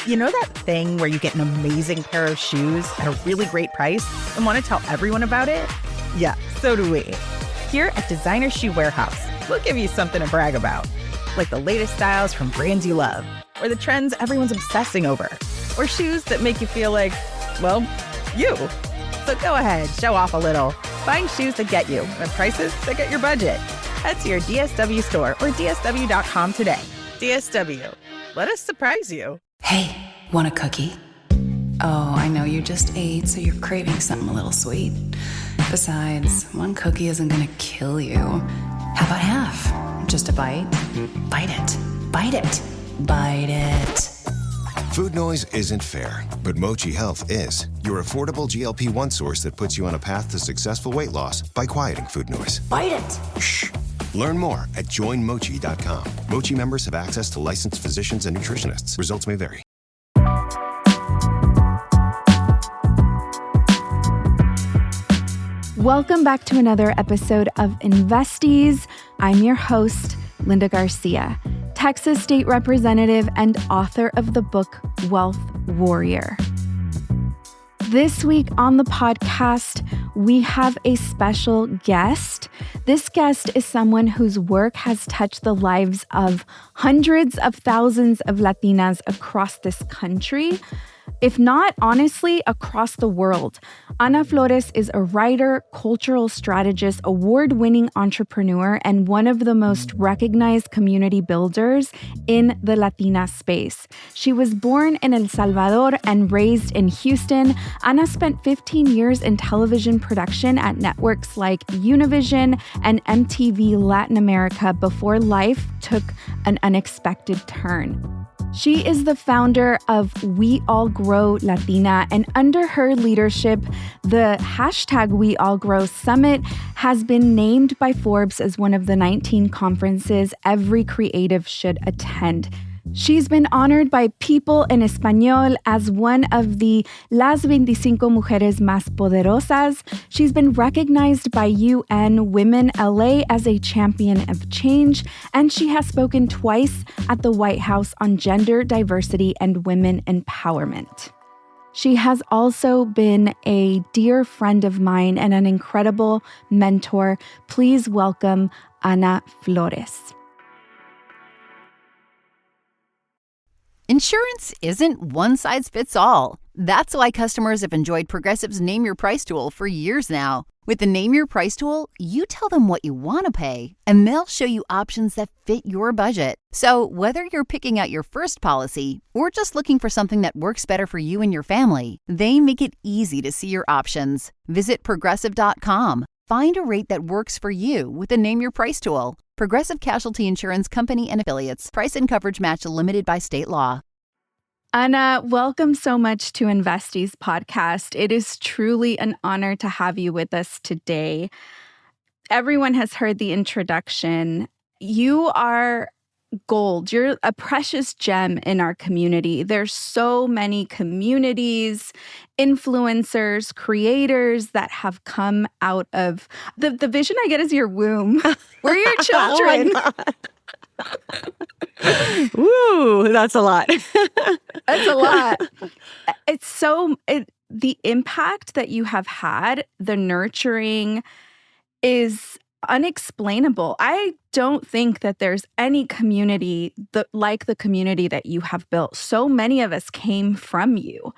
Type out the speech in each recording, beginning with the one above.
You know that thing where you get an amazing pair of shoes at a really great price and want to tell everyone about it? Yeah, so do we. Here at Designer Shoe Warehouse, we'll give you something to brag about, like the latest styles from brands you love, or the trends everyone's obsessing over, or shoes that make you feel like, well, you. So go ahead, show off a little. Find shoes that get you at prices that get your budget. Head to your DSW store or DSW.com today. DSW, let us surprise you. Hey, want a cookie? Oh, I know you just ate, so you're craving something a little sweet. Besides, one cookie isn't gonna kill you. How about half? Just a bite? Bite it. Bite it. Bite it. Food noise isn't fair, but Mochi Health is. Your affordable GLP-1 source that puts you on a path to successful weight loss by quieting food noise. Bite it. Shh. Learn more at joinmochi.com. Mochi members have access to licensed physicians and nutritionists. Results may vary. Welcome back to another episode of Investies. I'm your host, Linda Garcia, Texas State Representative and author of the book Wealth Warrior. This week on the podcast, we have a special guest. This guest is someone whose work has touched the lives of hundreds of thousands of Latinas across this country, if not, honestly, across the world. Ana Flores is a writer, cultural strategist, award-winning entrepreneur, and one of the most recognized community builders in the Latina space. She was born in El Salvador and raised in Houston. Ana spent 15 years in television production at networks like Univision and MTV Latin America before life took an unexpected turn. She is the founder of We All Grow Latina, and under her leadership, the hashtag We All Grow Summit has been named by Forbes as one of the 19 conferences every creative should attend. She's been honored by People en Español as one of the Las 25 Mujeres Más Poderosas. She's been recognized by UN Women LA as a champion of change, and she has spoken twice at the White House on gender diversity and women empowerment. She has also been a dear friend of mine and an incredible mentor. Please welcome Ana Flores. Insurance isn't one size fits all. That's why customers have enjoyed Progressive's Name Your Price tool for years now. With the Name Your Price tool, you tell them what you want to pay, and they'll show you options that fit your budget. So whether you're picking out your first policy or just looking for something that works better for you and your family, they make it easy to see your options. Visit Progressive.com. Find a rate that works for you with the Name Your Price tool. Progressive Casualty Insurance Company and Affiliates. Price and coverage match limited by state law. Ana, welcome so much to Investies podcast. It is truly an honor to have you with us today. Everyone has heard the introduction. You are gold. You're a precious gem in our community. There's so many communities, influencers, creators that have come out of the vision I get is your womb. We're your children. Oh my God. Woo, that's a lot. That's a lot. The impact that you have had, the nurturing is unexplainable. I don't think that there's any community like the community that you have built. So many of us came from you.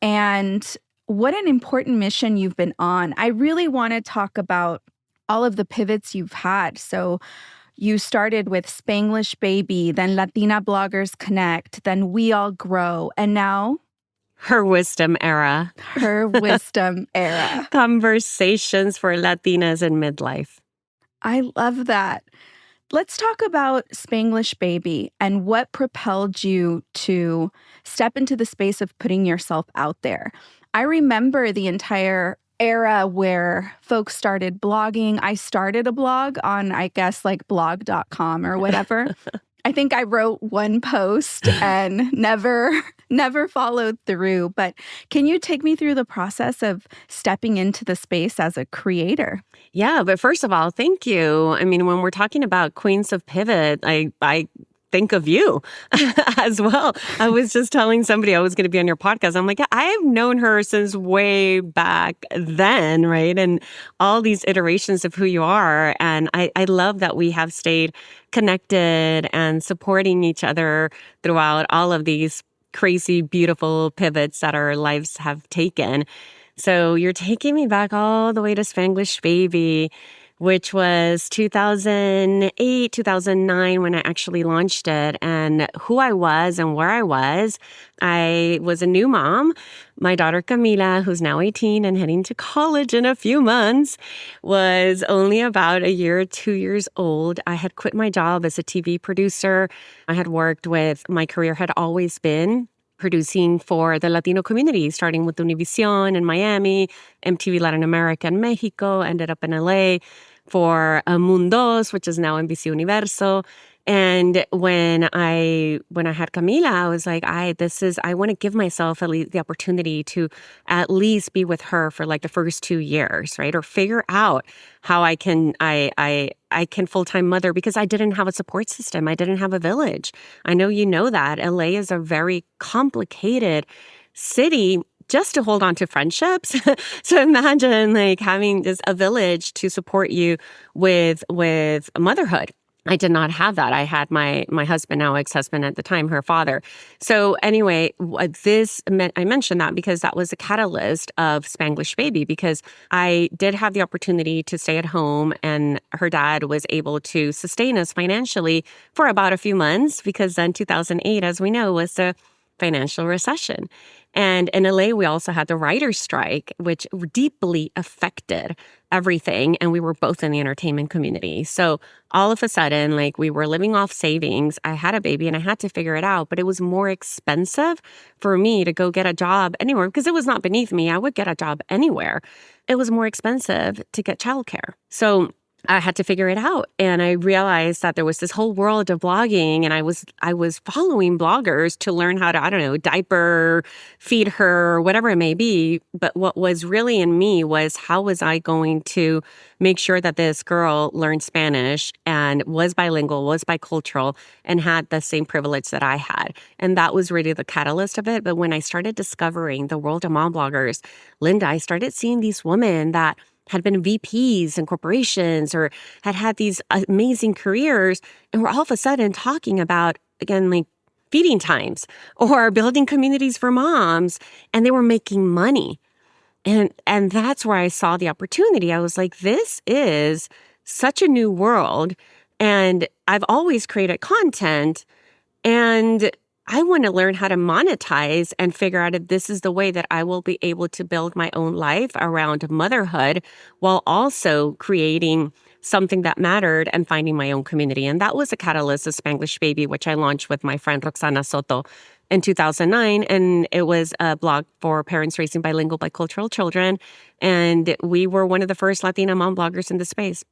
And what an important mission you've been on. I really want to talk about all of the pivots you've had. So you started with Spanglish Baby, then Latina Bloggers Connect, then We All Grow, and now Her Wisdom Era. Her Wisdom Era. Conversations for Latinas in midlife. I love that. Let's talk about Spanglish Baby and what propelled you to step into the space of putting yourself out there. I remember the entire era where folks started blogging. I started a blog on, I guess, like blog.com or whatever. I think I wrote one post and never followed through. But can you take me through the process of stepping into the space as a creator? Yeah, but first of all, thank you. I mean, when we're talking about Queens of Pivot, I think of you as well. I was just telling somebody I was going to be on your podcast. I'm like, I've known her since way back then, right? And all these iterations of who you are. And I love that we have stayed connected and supporting each other throughout all of these crazy, beautiful pivots that our lives have taken. So you're taking me back all the way to Spanglish Baby, which was 2008, 2009 when I actually launched it. And who I was and where I was a new mom. My daughter Camila, who's now 18 and heading to college in a few months, was only about a year or 2 years old. I had quit my job as a TV producer. My career had always been producing for the Latino community, starting with Univision in Miami, MTV Latin America in Mexico, ended up in LA for Mundos, which is now NBC Universo. And when I had Camila, I was like, I want to give myself at least the opportunity to at least be with her for like the first 2 years, right? Or figure out how I can full-time mother, because I didn't have a support system. I didn't have a village. I know you know that. LA is a very complicated city just to hold on to friendships. So imagine like having just a village to support you with motherhood. I did not have that. I had my husband, now ex-husband at the time, her father. So anyway, I mentioned that because that was a catalyst of Spanglish Baby, because I did have the opportunity to stay at home and her dad was able to sustain us financially for about a few months, because then 2008, as we know, was the financial recession. And in LA, we also had the writer's strike, which deeply affected everything. And we were both in the entertainment community. So all of a sudden, like, we were living off savings. I had a baby and I had to figure it out. But it was more expensive for me to go get a job anywhere, because it was not beneath me. I would get a job anywhere. It was more expensive to get childcare. So I had to figure it out. And I realized that there was this whole world of blogging, and I was following bloggers to learn how to, diaper, feed her, whatever it may be. But what was really in me was, how was I going to make sure that this girl learned Spanish and was bilingual, was bicultural, and had the same privilege that I had? And that was really the catalyst of it. But when I started discovering the world of mom bloggers, Linda, I started seeing these women that had been VPs in corporations or had these amazing careers, and were all of a sudden talking about, again, like feeding times or building communities for moms, and they were making money. And that's where I saw the opportunity. I was like, this is such a new world, and I've always created content, and I want to learn how to monetize and figure out if this is the way that I will be able to build my own life around motherhood, while also creating something that mattered and finding my own community. And that was a catalyst of Spanglish Baby, which I launched with my friend Roxana Soto in 2009. And it was a blog for parents raising bilingual, bicultural children. And we were one of the first Latina mom bloggers in the space.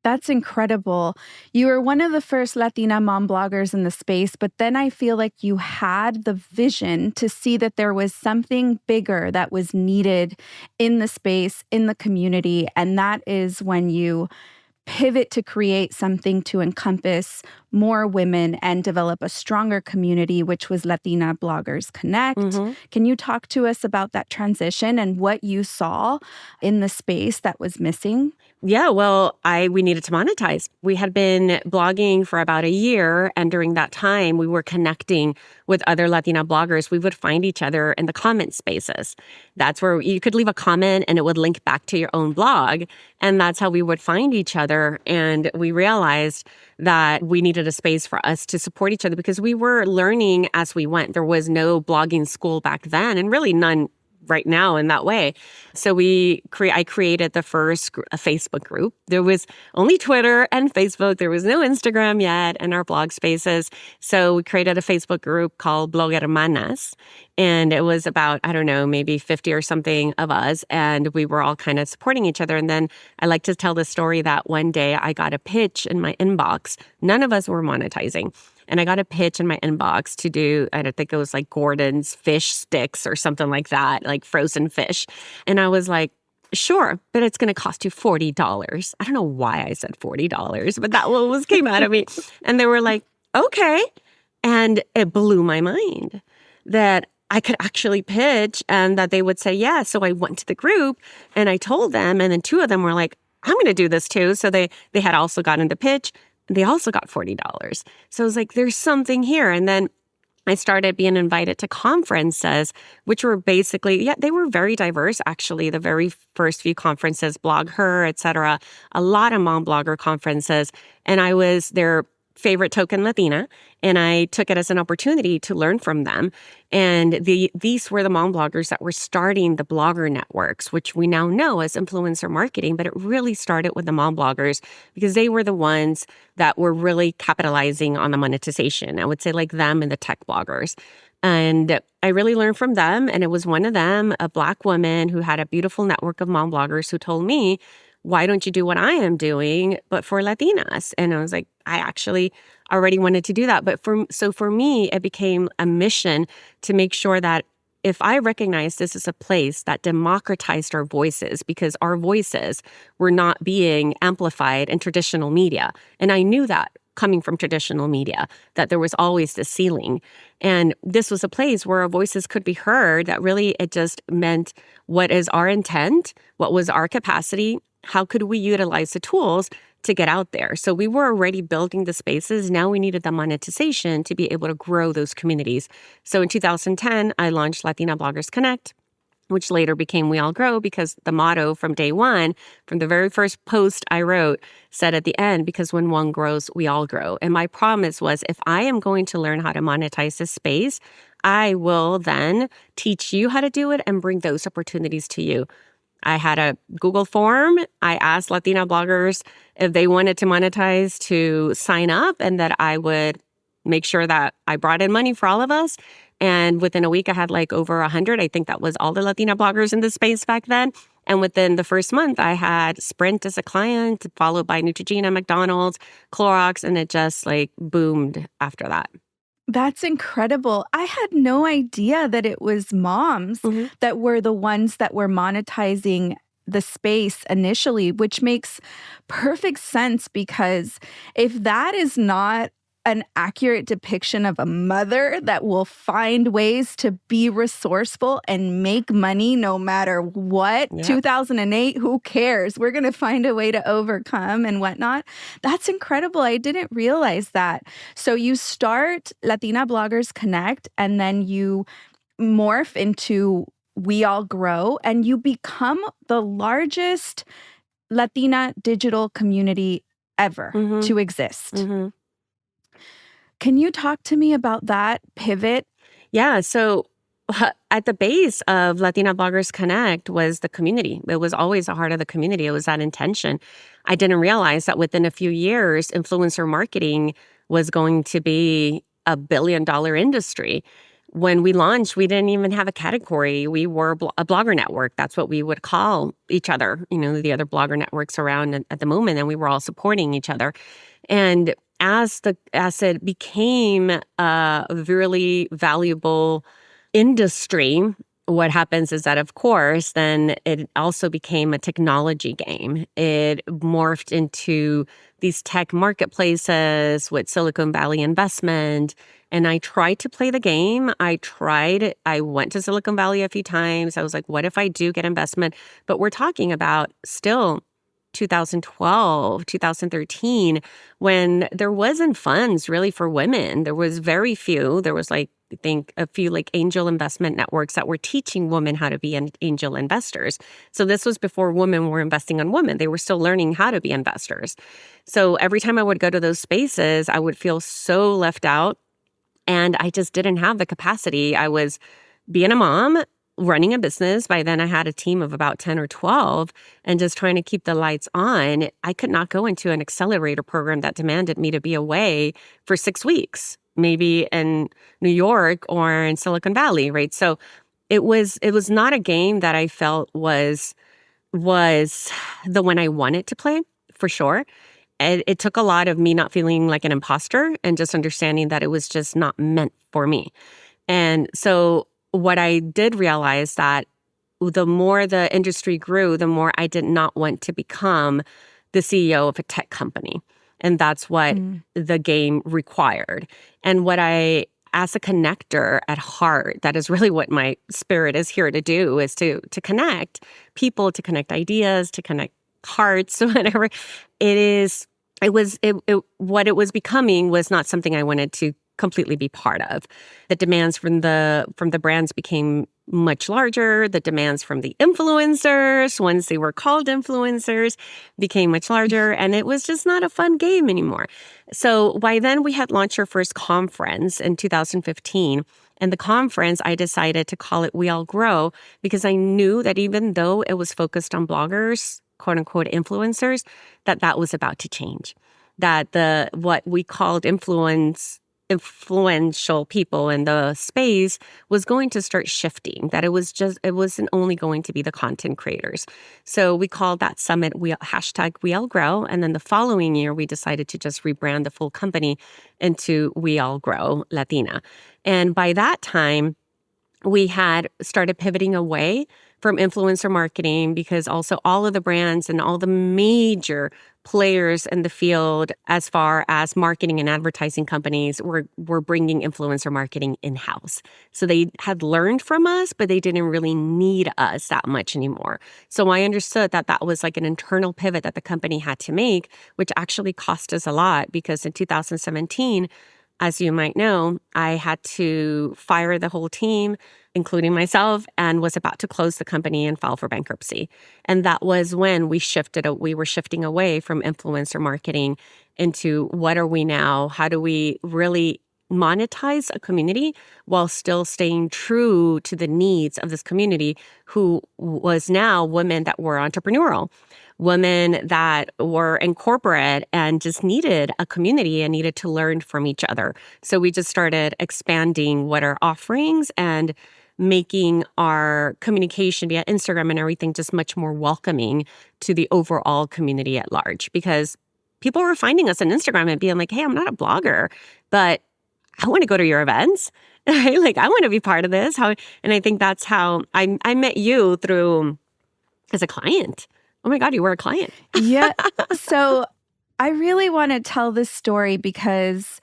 That's incredible. You were one of the first Latina mom bloggers in the space, but then I feel like you had the vision to see that there was something bigger that was needed in the space, in the community. And that is when you pivot to create something to encompass more women and develop a stronger community, which was Latina Bloggers Connect. Mm-hmm. Can you talk to us about that transition and what you saw in the space that was missing? Yeah, well, we needed to monetize. We had been blogging for about a year, and during that time, we were connecting with other Latina bloggers. We would find each other in the comment spaces. That's where you could leave a comment and it would link back to your own blog, and that's how we would find each other. And we realized that we needed a space for us to support each other, because we were learning as we went. There was no blogging school back then, and really none right now in that way. So I created the first Facebook group. There was only Twitter and Facebook. There was no Instagram yet in our blog spaces. So we created a Facebook group called Blog Hermanas. And it was about, maybe 50 or something of us. And we were all kind of supporting each other. And then I like to tell the story that one day I got a pitch in my inbox. None of us were monetizing. And I got a pitch in my inbox to do, I don't think it was like Gordon's fish sticks or something like that, like frozen fish. And I was like, sure, but it's going to cost you $40. I don't know why I said $40, but that came out of me. And they were like, okay. And it blew my mind that I could actually pitch and that they would say yes. So I went to the group and I told them, and then two of them were like, I'm going to do this too. So they had also gotten the pitch. They also got $40. So I was like, there's something here. And then I started being invited to conferences, which were basically, they were very diverse, actually. The very first few conferences, Blog Her, et cetera, a lot of mom blogger conferences. And I was their favorite token Latina, and I took it as an opportunity to learn from them. And these were the mom bloggers that were starting the blogger networks, which we now know as influencer marketing, but it really started with the mom bloggers because they were the ones that were really capitalizing on the monetization. I would say like them and the tech bloggers. And I really learned from them. And it was one of them, a Black woman who had a beautiful network of mom bloggers, who told me, why don't you do what I am doing, but for Latinas? And I was like, I actually already wanted to do that. But for me, it became a mission to make sure that if I recognize this is a place that democratized our voices, because our voices were not being amplified in traditional media. And I knew that coming from traditional media, that there was always this ceiling. And this was a place where our voices could be heard, that really it just meant, what is our intent? What was our capacity? How could we utilize the tools to get out there? So we were already building the spaces. Now we needed the monetization to be able to grow those communities. So in 2010, I launched Latina Bloggers Connect, which later became We All Grow, because the motto from day one, from the very first post I wrote, said at the end, because when one grows, we all grow. And my promise was, if I am going to learn how to monetize this space, I will then teach you how to do it and bring those opportunities to you. I had a Google form. I asked Latina bloggers if they wanted to monetize to sign up, and that I would make sure that I brought in money for all of us. And within a week, I had like over 100. I think that was all the Latina bloggers in the space back then. And within the first month, I had Sprint as a client, followed by Neutrogena, McDonald's, Clorox, and it just like boomed after that. That's incredible. I had no idea that it was moms that were the ones that were monetizing the space initially, which makes perfect sense, because if that is not an accurate depiction of a mother that will find ways to be resourceful and make money no matter what, 2008, who cares? We're going to find a way to overcome and whatnot. That's incredible. I didn't realize that. So you start Latina Bloggers Connect, and then you morph into We All Grow, and you become the largest Latina digital community ever to exist. Can you talk to me about that pivot? Yeah. So at the base of Latina Bloggers Connect was the community. It was always the heart of the community. It was that intention. I didn't realize that within a few years, influencer marketing was going to be a billion-dollar industry. When we launched, we didn't even have a category. We were a blogger network. That's what we would call each other, the other blogger networks around at the moment. And we were all supporting each other. And as it became a really valuable industry, what happens is that, of course, then it also became a technology game. It morphed into these tech marketplaces with Silicon Valley investment. And I tried to play the game. I went to Silicon Valley a few times. I was like, what if I do get investment? But we're talking about still 2012, 2013, when there wasn't funds really for women. There was very few. There was I think a few angel investment networks that were teaching women how to be angel investors. So this was before women were investing on women. They were still learning how to be investors. So every time I would go to those spaces, I would feel so left out. And I just didn't have the capacity. I was being a mom, running a business. By then I had a team of about 10 or 12, and just trying to keep the lights on. I could not go into an accelerator program that demanded me to be away for 6 weeks, maybe in New York or in Silicon Valley, right? So it was not a game that I felt was the one I wanted to play, for sure. It took a lot of me not feeling like an imposter and just understanding that it was just not meant for me. And so what I did realize that the more the industry grew, the more I did not want to become the CEO of a tech company. And that's what the game required. And what as a connector at heart, that is really what my spirit is here to do, is to connect people, to connect ideas, to connect hearts, whatever it is. What it was becoming was not something I wanted to completely be part of. The demands from the brands became much larger. The demands from the influencers, once they were called influencers, became much larger. And it was just not a fun game anymore. So by then we had launched our first conference in 2015. And the conference, I decided to call it We All Grow, because I knew that even though it was focused on bloggers, quote unquote influencers, that was about to change. That what we called influential people in the space was going to start shifting, that it wasn't only going to be the content creators. So we called that summit hashtag We All Grow. And then the following year, we decided to just rebrand the full company into We All Grow Latina. And by that time, we had started pivoting away from influencer marketing, because also all of the brands and all the major players in the field as far as marketing and advertising companies were bringing influencer marketing in-house. So they had learned from us, but they didn't really need us that much anymore. So I understood that was like an internal pivot that the company had to make, which actually cost us a lot, because in 2017, as you might know, I had to fire the whole team, including myself, and was about to close the company and file for bankruptcy. And that was when we were shifting away from influencer marketing into what are we now? How do we really monetize a community while still staying true to the needs of this community, who was now women that were entrepreneurial, women that were in corporate and just needed a community and needed to learn from each other. So we just started expanding what our offerings and making our communication via Instagram and everything just much more welcoming to the overall community at large. Because people were finding us on Instagram and being like, hey, I'm not a blogger, but I want to go to your events. Like, I want to be part of this. And I think that's how I met you as a client. Oh my God, you were a client. Yeah. So I really want to tell this story because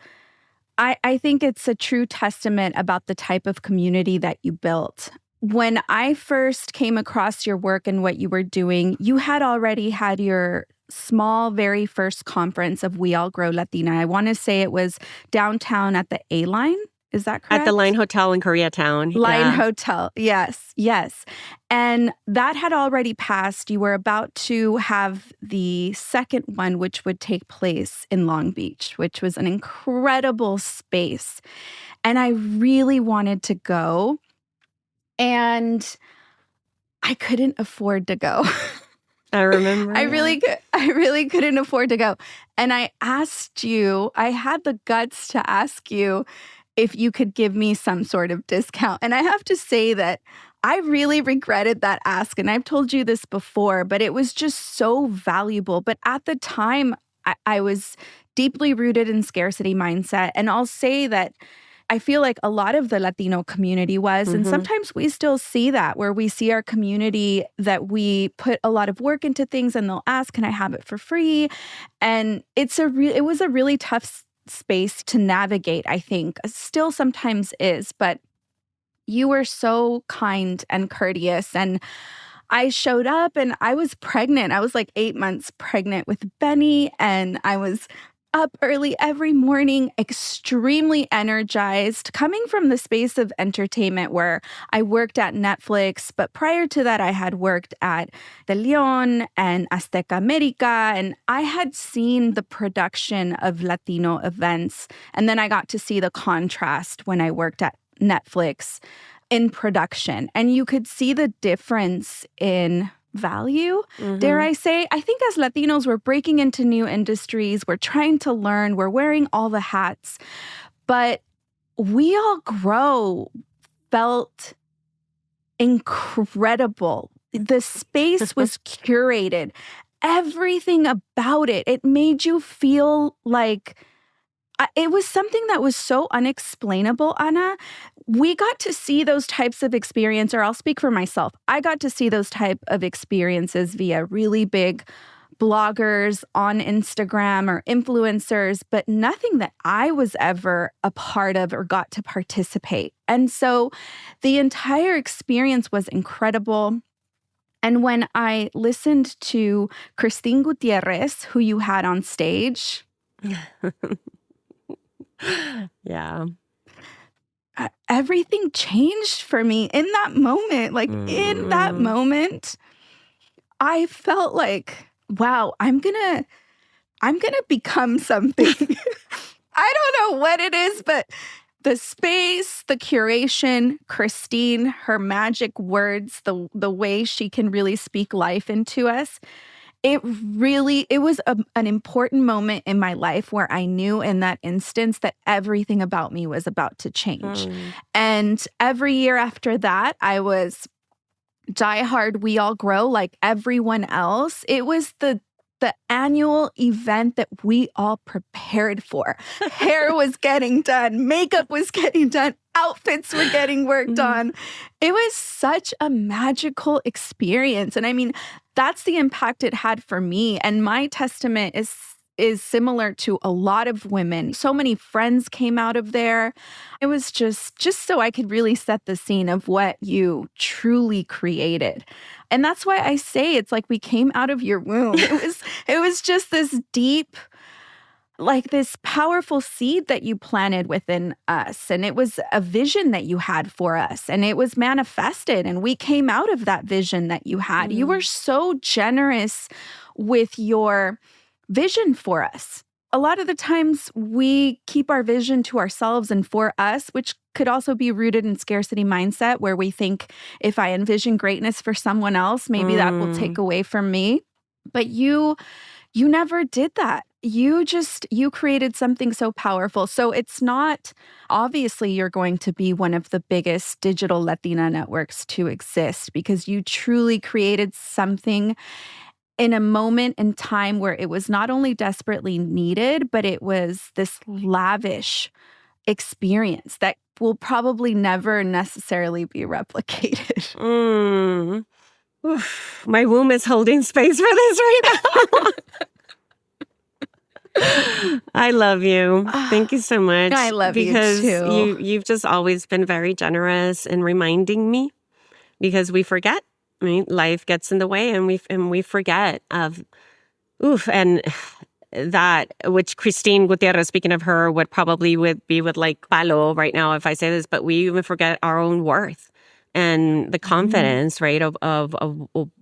I think it's a true testament about the type of community that you built. When I first came across your work and what you were doing, you had already had your small, very first conference of We All Grow Latina. I want to say it was downtown at the A-Line. Is that correct? At the Line Hotel in Koreatown. Line Hotel. Yes. And that had already passed. You were about to have the second one, which would take place in Long Beach, which was an incredible space. And I really wanted to go. And I couldn't afford to go. I remember. I really couldn't afford to go. And I asked you, I had the guts to ask you if you could give me some sort of discount. And I have to say that I really regretted that ask. And I've told you this before, but it was just so valuable. But at the time, I was deeply rooted in scarcity mindset. And I'll say that I feel like a lot of the Latino community was, and sometimes we still see that, where we see our community that we put a lot of work into things and they'll ask, can I have it for free? And it was a really tough space to navigate, I think. Still sometimes is, but you were so kind and courteous. And I showed up and I was pregnant. I was like 8 months pregnant with Benny, and I was up early every morning, extremely energized, coming from the space of entertainment where I worked at Netflix. But prior to that, I had worked at De Leon and Azteca America, and I had seen the production of Latino events. And then I got to see the contrast when I worked at Netflix in production. And you could see the difference in value, dare I say. I think as Latinos, we're breaking into new industries, we're trying to learn, we're wearing all the hats, but We All Grow felt incredible. The space was curated. Everything about it made you feel like it was something that was so unexplainable, Ana. We got to see those types of experience, or I'll speak for myself. I got to see those type of experiences via really big bloggers on Instagram or influencers, but nothing that I was ever a part of or got to participate. And so the entire experience was incredible. And when I listened to Christine Gutierrez, who you had on stage, Yeah. everything changed for me in that moment. Like in that moment, I felt like, wow, I'm gonna become something. I don't know what it is, but the space, the curation, Christine, her magic words, the way she can really speak life into us. It was an important moment in my life where I knew in that instance that everything about me was about to change. And every year after that, I was diehard We All Grow like everyone else. It was the annual event that we all prepared for. Hair was getting done, makeup was getting done, outfits were getting worked on. It was such a magical experience. And I mean, that's the impact it had for me. And my testament is similar to a lot of women. So many friends came out of there. It was just so I could really set the scene of what you truly created. And that's why I say it's like we came out of your womb. It was just this deep, like this powerful seed that you planted within us. And it was a vision that you had for us. And it was manifested. And we came out of that vision that you had. You were so generous with your vision for us. A lot of the times we keep our vision to ourselves and for us, which could also be rooted in scarcity mindset, where we think if I envision greatness for someone else, maybe that will take away from me. But you never did that. You created something so powerful. So it's not, obviously you're going to be one of the biggest digital Latina networks to exist because you truly created something in a moment in time where it was not only desperately needed, but it was this lavish experience that will probably never necessarily be replicated. Oof, my womb is holding space for this right now. I love you. Thank you so much. I love you because too. You've just always been very generous in reminding me, because we forget. I mean, life gets in the way, and we forget of, and that, which Christine Gutierrez, speaking of her, would probably be with like palo right now if I say this, but we even forget our own worth and the confidence, right, of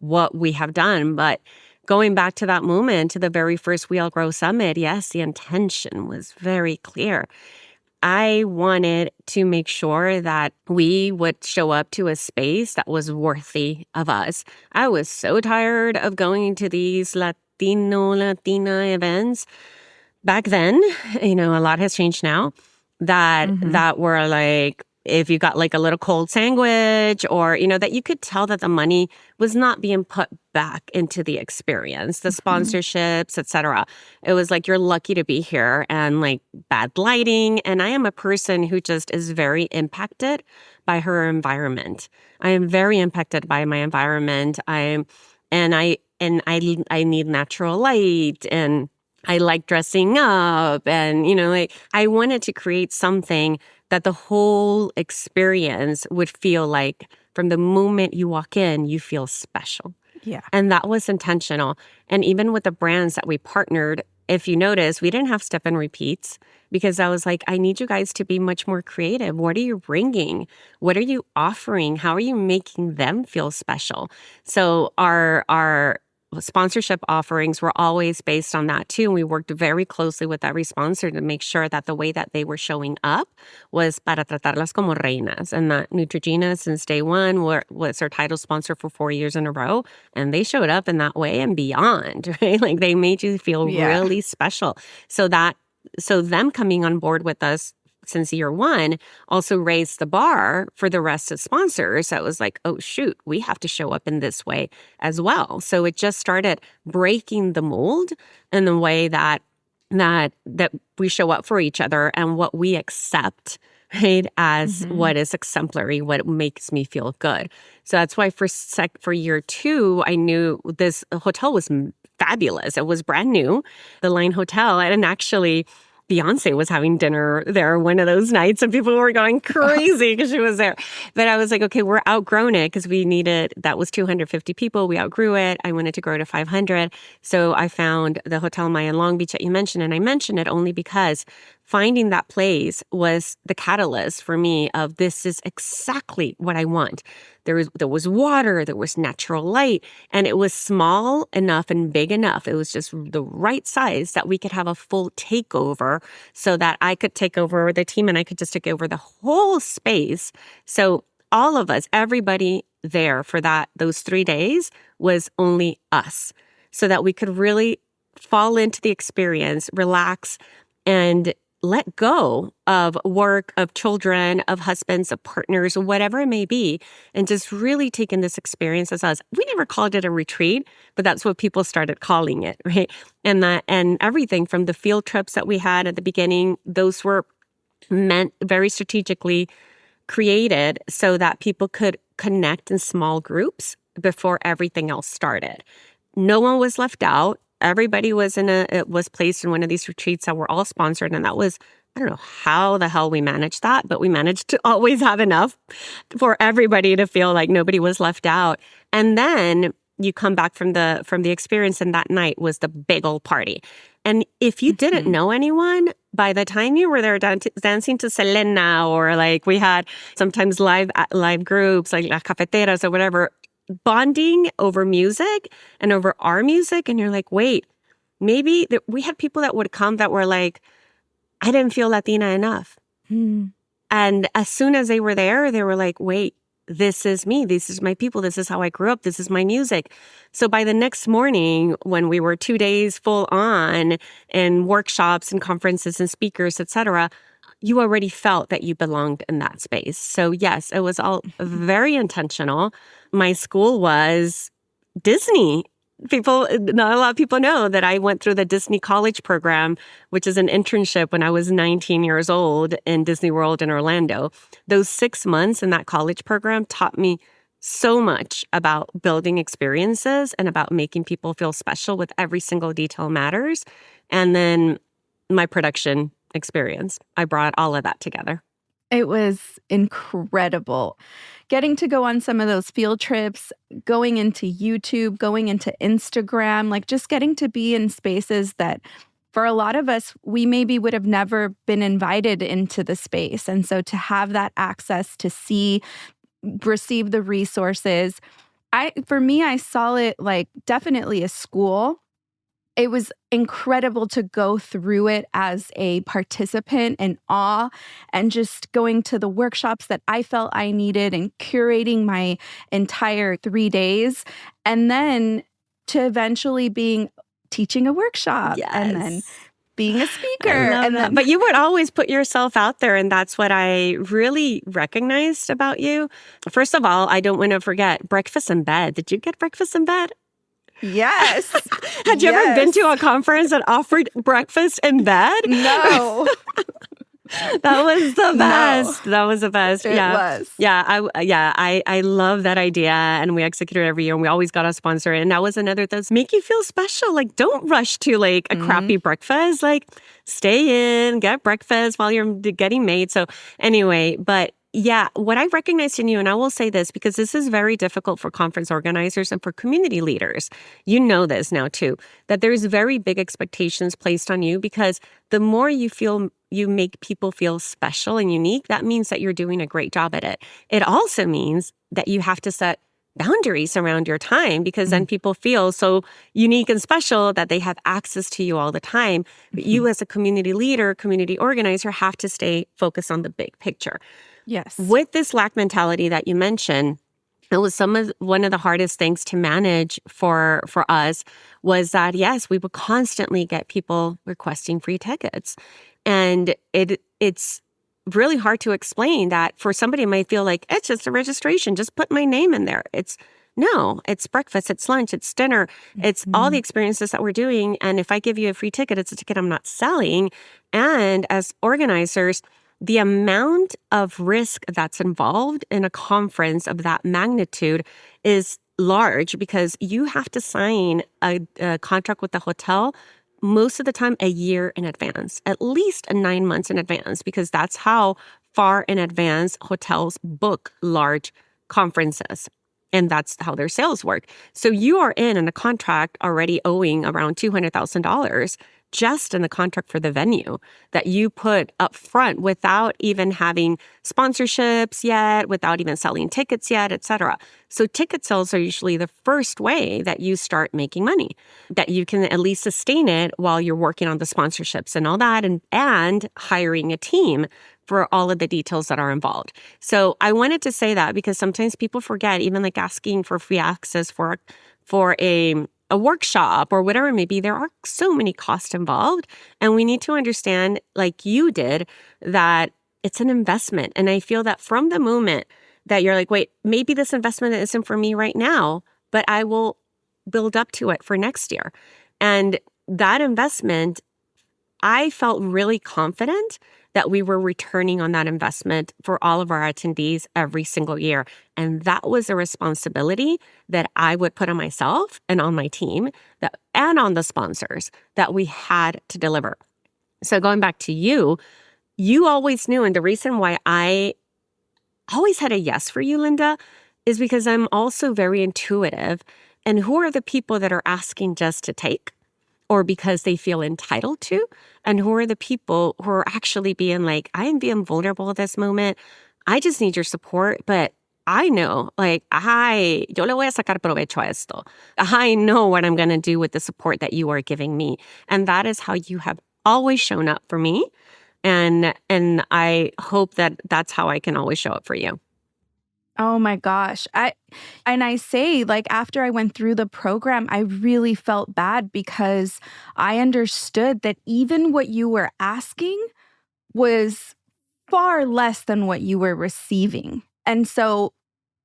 what we have done. But going back to that moment, to the very first We All Grow Summit, yes, the intention was very clear. I wanted to make sure that we would show up to a space that was worthy of us. I was so tired of going to these Latina events. Back then, a lot has changed now, that were like, if you got like a little cold sandwich or, that you could tell that the money was not being put back into the experience, the sponsorships, etc. It was like, you're lucky to be here, and like bad lighting. And I am a person who just is very impacted by her environment. I am very impacted by my environment. I need natural light, and I like dressing up, and I wanted to create something that the whole experience would feel like from the moment you walk in, you feel special. Yeah. And that was intentional. And even with the brands that we partnered, if you notice, we didn't have step and repeats, because I was like, I need you guys to be much more creative. What are you bringing? What are you offering? How are you making them feel special? So our sponsorship offerings were always based on that too. And we worked very closely with every sponsor to make sure that the way that they were showing up was para tratarlas como reinas. And that Neutrogena, since day one, was our title sponsor for 4 years in a row. And they showed up in that way and beyond, right? Like they made you feel really special. So them coming on board with us since year one also raised the bar for the rest of sponsors. That was like, oh shoot, we have to show up in this way as well. So it just started breaking the mold in the way that we show up for each other and what we accept right? As what is exemplary, what makes me feel good. So that's why for year 2, I knew this hotel was fabulous. It was brand new, the Line Hotel. And actually, Beyonce was having dinner there one of those nights, and people were going crazy because she was there. But I was like, okay, we're outgrown it because that was 250 people. We outgrew it. I wanted to grow to 500. So I found the Hotel Maya in Long Beach that you mentioned. And I mentioned it only because finding that place was the catalyst for me of this is exactly what I want. There was water, there was natural light, and it was small enough and big enough. It was just the right size that we could have a full takeover so that I could take over the team and I could just take over the whole space. So all of us, everybody there for those 3 days was only us so that we could really fall into the experience, relax, and let go of work, of children, of husbands, of partners, whatever it may be, and just really take in this experience as us. We never called it a retreat, but that's what people started calling it, right? And everything from the field trips that we had at the beginning, those were meant very strategically created so that people could connect in small groups before everything else started. No one was left out. Everybody was placed in one of these retreats that were all sponsored. And that was, I don't know how the hell we managed that, but we managed to always have enough for everybody to feel like nobody was left out. And then you come back from the experience, and that night was the big old party. And if you didn't know anyone, by the time you were there dancing to Selena, or like we had sometimes live groups like Las Cafeteras or whatever, bonding over music and over our music. And you're like, wait, maybe we had people that would come that were like, I didn't feel Latina enough. And as soon as they were there, they were like, wait, this is me. This is my people. This is how I grew up. This is my music. So by the next morning, when we were 2 days full on in workshops and conferences and speakers, etc., you already felt that you belonged in that space. So yes, it was all very intentional. My school was Disney. Not a lot of people know that I went through the Disney College program, which is an internship when I was 19 years old in Disney World in Orlando. Those 6 months in that college program taught me so much about building experiences and about making people feel special with every single detail matters. And then my production experience, I brought all of that together. It was incredible. Getting to go on some of those field trips, going into YouTube, going into Instagram, like just getting to be in spaces that for a lot of us, we maybe would have never been invited into the space. And so to have that access to receive the resources, for me, I saw it like definitely a school. It was incredible to go through it as a participant in awe and just going to the workshops that I felt I needed and curating my entire 3 days. And then to eventually teaching a workshop and then being a speaker. But you would always put yourself out there. And that's what I really recognized about you. First of all, I don't want to forget breakfast in bed. Did you get breakfast in bed? Yes. Had you ever been to a conference that offered breakfast in bed? No. That was the best. No. That was the best. It was. I love that idea, and we execute it every year, and we always got a sponsor. And that was another that's make you feel special. Like, don't rush to like a crappy breakfast. Like, stay in, get breakfast while you're getting made. So anyway, but yeah, what I recognized in you, and I will say this because this is very difficult for conference organizers and for community leaders. You know this now too, that there's very big expectations placed on you because the more you make people feel special and unique, that means that you're doing a great job at it. It also means that you have to set boundaries around your time because then people feel so unique and special that they have access to you all the time. But you as a community leader, community organizer, have to stay focused on the big picture. Yes. With this lack mentality that you mentioned, it was one of the hardest things to manage for us was that, yes, we would constantly get people requesting free tickets. And it's really hard to explain that for somebody who might feel like, it's just a registration, just put my name in there. It's breakfast, it's lunch, it's dinner, it's all the experiences that we're doing. And if I give you a free ticket, it's a ticket I'm not selling. And as organizers, the amount of risk that's involved in a conference of that magnitude is large because you have to sign a contract with the hotel most of the time a year in advance, at least 9 months in advance, because that's how far in advance hotels book large conferences. And that's how their sales work. So you are in a contract already owing around $200,000 just in the contract for the venue that you put up front without even having sponsorships yet, without even selling tickets yet, et cetera. So ticket sales are usually the first way that you start making money, that you can at least sustain it while you're working on the sponsorships and all that, and hiring a team for all of the details that are involved. So I wanted to say that because sometimes people forget, even like asking for free access for a workshop or whatever it may be, there are so many costs involved. And we need to understand, like you did, that it's an investment. And I feel that from the moment that you're like, wait, maybe this investment isn't for me right now, but I will build up to it for next year. And that investment, I felt really confident that we were returning on that investment for all of our attendees every single year. And that was a responsibility that I would put on myself and on my team and on the sponsors that we had to deliver. So going back to you always knew, and the reason why I always had a yes for you, Linda, is because I'm also very intuitive. And who are the people that are asking just to take? Or because they feel entitled to, and who are the people who are actually being like, I am being vulnerable at this moment. I just need your support, but I know, like, yo le voy a sacar provecho a esto. I know what I'm going to do with the support that you are giving me. And that is how you have always shown up for me. And I hope that that's how I can always show up for you. Oh my gosh. I say, like, after I went through the program, I really felt bad because I understood that even what you were asking was far less than what you were receiving. And so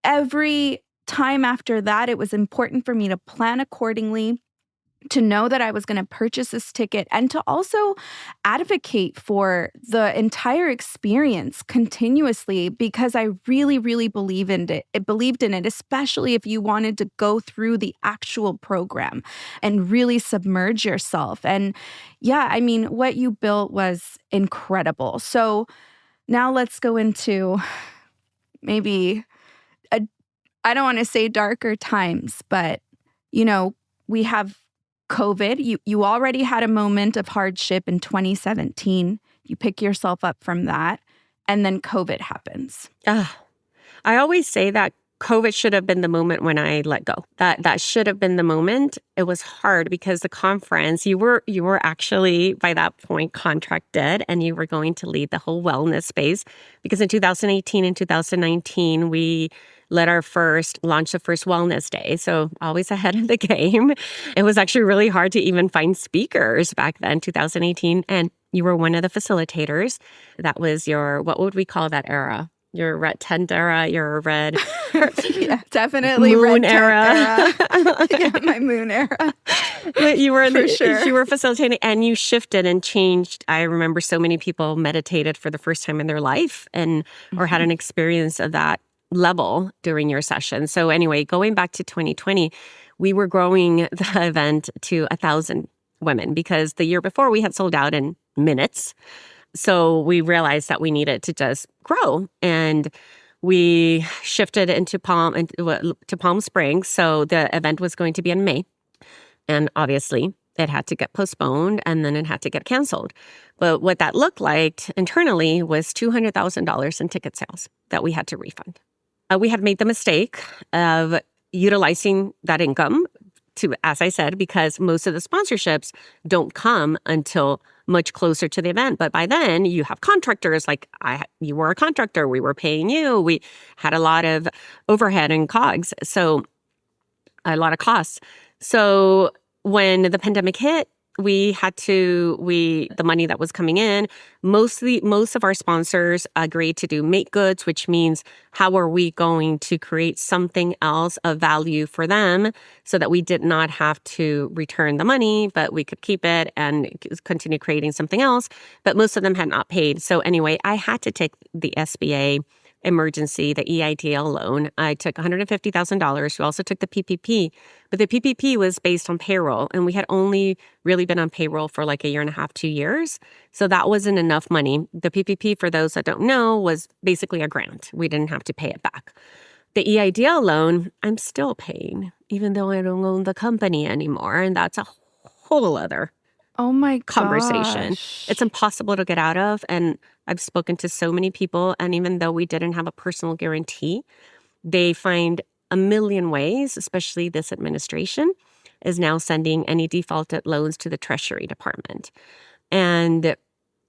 every time after that, it was important for me to plan accordingly, to know that I was going to purchase this ticket, and to also advocate for the entire experience continuously, because I really, really believed in it, especially if you wanted to go through the actual program and really submerge yourself. And yeah, I mean, what you built was incredible. So now let's go into maybe I don't want to say darker times, but we have COVID. You already had a moment of hardship in 2017. You pick yourself up from that, and then COVID happens. I always say that COVID should have been the moment when I let go. That should have been the moment. It was hard because the conference, you were actually by that point contracted, and you were going to lead the whole wellness space, because in 2018 and 2019 we launched the first wellness day. So always ahead of the game. It was actually really hard to even find speakers back then, 2018. And you were one of the facilitators. That was what would we call that era? Your red tent era, your red... Yeah, definitely moon red era. Yeah, my moon era. But you were For sure. You were facilitating, and you shifted and changed. I remember so many people meditated for the first time in their life or had an experience of that level during your session. So anyway, going back to 2020, we were growing the event to 1,000 women because the year before we had sold out in minutes. So we realized that we needed to just grow, and we shifted into Palm Springs. So the event was going to be in May, and obviously it had to get postponed, and then it had to get canceled. But what that looked like internally was $200,000 in ticket sales that we had to refund. We had made the mistake of utilizing that income to, as I said, because most of the sponsorships don't come until much closer to the event. But by then you have contractors, like you were a contractor, we were paying you. We had a lot of overhead and COGS, so a lot of costs. So when the pandemic hit, the money that was coming in, most of our sponsors agreed to do make goods, which means how are we going to create something else of value for them so that we did not have to return the money, but we could keep it and continue creating something else. But most of them had not paid. So anyway, I had to take the SBA emergency, the EIDL loan. I took $150,000. We also took the PPP, but the PPP was based on payroll, and we had only really been on payroll for like a year and a half, 2 years. So that wasn't enough money. The PPP, for those that don't know, was basically a grant. We didn't have to pay it back. The EIDL loan, I'm still paying, even though I don't own the company anymore. And that's a whole other Oh my conversation. gosh. It's impossible to get out of. And I've spoken to so many people. And even though we didn't have a personal guarantee, they find a million ways, especially this administration is now sending any defaulted loans to the Treasury Department. And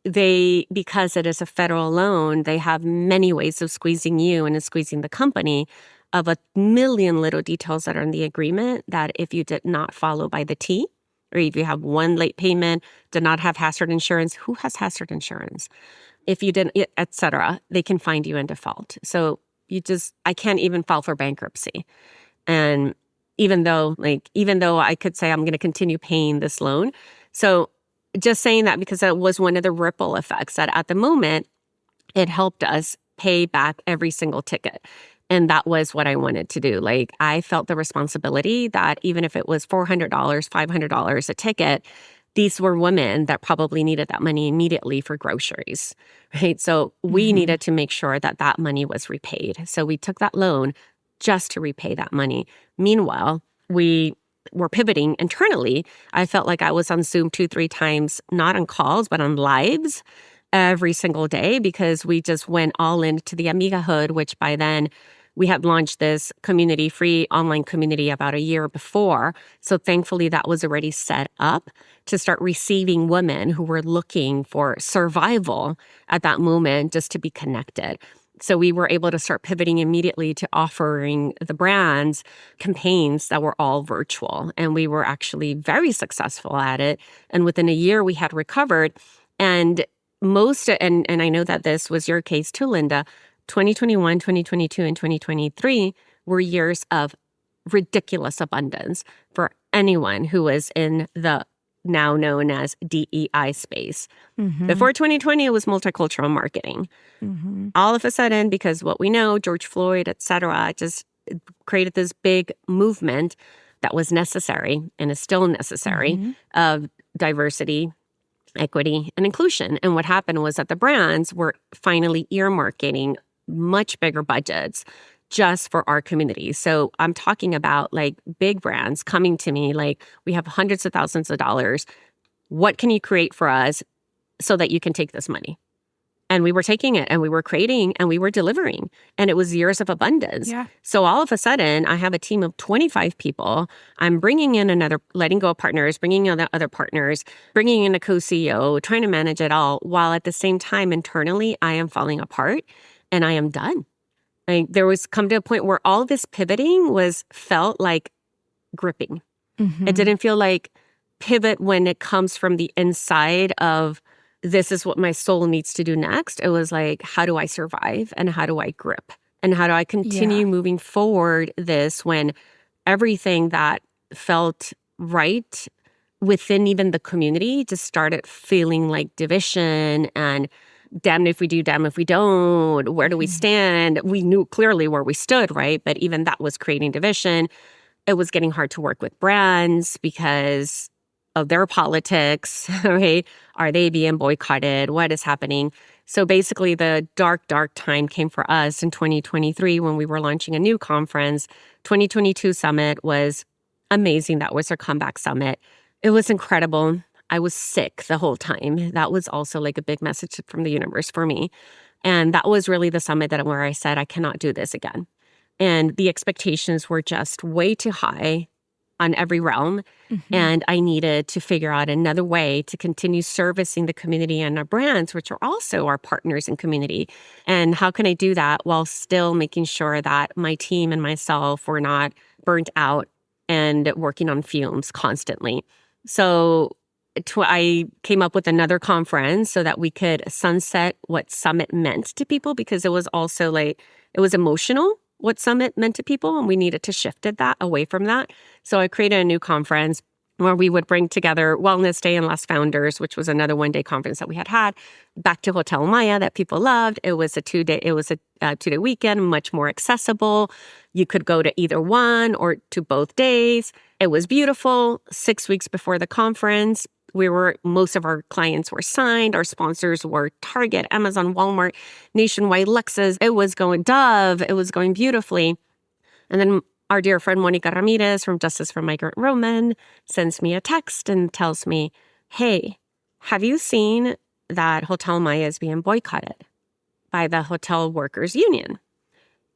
because it is a federal loan, they have many ways of squeezing you and squeezing the company of a million little details that are in the agreement that if you did not follow by the T, or if you have one late payment, did not have hazard insurance, who has hazard insurance? If you didn't, et cetera, they can find you in default. So I can't even file for bankruptcy. And even though I could say I'm going to continue paying this loan. So just saying that because that was one of the ripple effects that at the moment, it helped us pay back every single ticket. And that was what I wanted to do. Like, I felt the responsibility that even if it was $400, $500 a ticket, these were women that probably needed that money immediately for groceries, right? So we needed to make sure that that money was repaid. So we took that loan just to repay that money. Meanwhile, we were pivoting internally. I felt like I was on Zoom 2-3 times, not on calls, but on lives every single day because we just went all into the Amigahood, which by then we had launched this free online community about a year before. So thankfully that was already set up to start receiving women who were looking for survival at that moment just to be connected. So we were able to start pivoting immediately to offering the brands campaigns that were all virtual. And we were actually very successful at it. And within a year we had recovered. And and I know that this was your case too, Linda, 2021, 2022, and 2023 were years of ridiculous abundance for anyone who was in the now known as DEI space. Before 2020, it was multicultural marketing. All of a sudden, because what we know, George Floyd, et cetera, just created this big movement that was necessary and is still necessary of diversity, equity, and inclusion. And what happened was that the brands were finally earmarking much bigger budgets just for our community. So I'm talking about like big brands coming to me like, we have hundreds of thousands of dollars. What can you create for us so that you can take this money? And we were taking it and we were creating and we were delivering. And it was years of abundance. Yeah. So all of a sudden, I have a team of 25 people. I'm bringing in letting go of partners, bringing in other partners, bringing in a co-CEO, trying to manage it all, while at the same time, internally, I am falling apart and I am done. There was come to a point where all this pivoting felt like gripping. It didn't feel like pivot when it comes from the inside of this is what my soul needs to do next. It was like, how do I survive and how do I grip? And how do I continue moving forward this when everything that felt right within even the community just started feeling like division and damn if we do, damn if we don't, where do we stand? We knew clearly where we stood, right? But even that was creating division. It was getting hard to work with brands because of their politics, right? Are they being boycotted? What is happening? So basically the dark, dark time came for us in 2023 when we were launching a new conference. 2022 summit was amazing. That was our comeback summit. It was incredible. I was sick the whole time. That was also like a big message from the universe for me. And that was really the summit where I said, I cannot do this again. And the expectations were just way too high on every realm. And I needed to figure out another way to continue servicing the community and our brands, which are also our partners in community. And how can I do that while still making sure that my team and myself were not burnt out and working on fumes constantly? So I came up with another conference so that we could sunset what summit meant to people, because it was also like, it was emotional what summit meant to people, and we needed to shift that away from that. So I created a new conference where we would bring together Wellness Day and Less Founders, which was another one-day conference that we had, back to Hotel Maya that people loved. It was a two-day weekend, much more accessible. You could go to either one or to both days. It was beautiful. 6 weeks before the conference, most of our clients were signed. Our sponsors were Target, Amazon, Walmart, Nationwide, Lexus. It was going Dove. It was going beautifully. And then our dear friend Monica Ramirez from Justice for Migrant Women sends me a text and tells me, hey, have you seen that Hotel Maya is being boycotted by the Hotel Workers Union?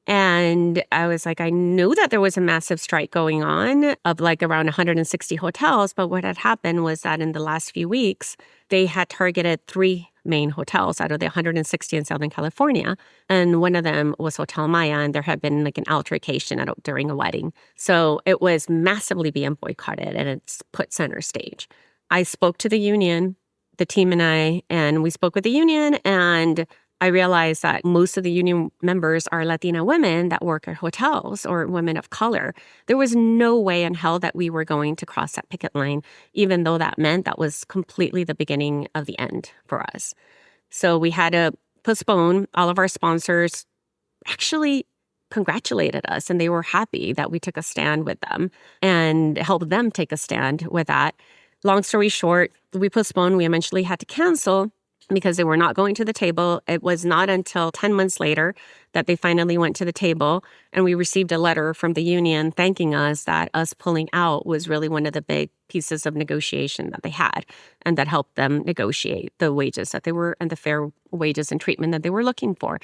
And I was like, I knew that there was a massive strike going on of like around 160 hotels. But what had happened was that in the last few weeks, they had targeted 3 main hotels out of the 160 in Southern California. And one of them was Hotel Maya. And there had been like an altercation during a wedding. So it was massively being boycotted, and it's put center stage. I spoke to the union, the team and we spoke with the union, and I realized that most of the union members are Latina women that work at hotels or women of color. There was no way in hell that we were going to cross that picket line, even though that meant that was completely the beginning of the end for us. So we had to postpone. All of our sponsors actually congratulated us, and they were happy that we took a stand with them and helped them take a stand with that. Long story short, we postponed. We eventually had to cancel because they were not going to the table. It was not until 10 months later that they finally went to the table, and we received a letter from the union thanking us that us pulling out was really one of the big pieces of negotiation that they had, and that helped them negotiate the wages that they were, and the fair wages and treatment that they were looking for.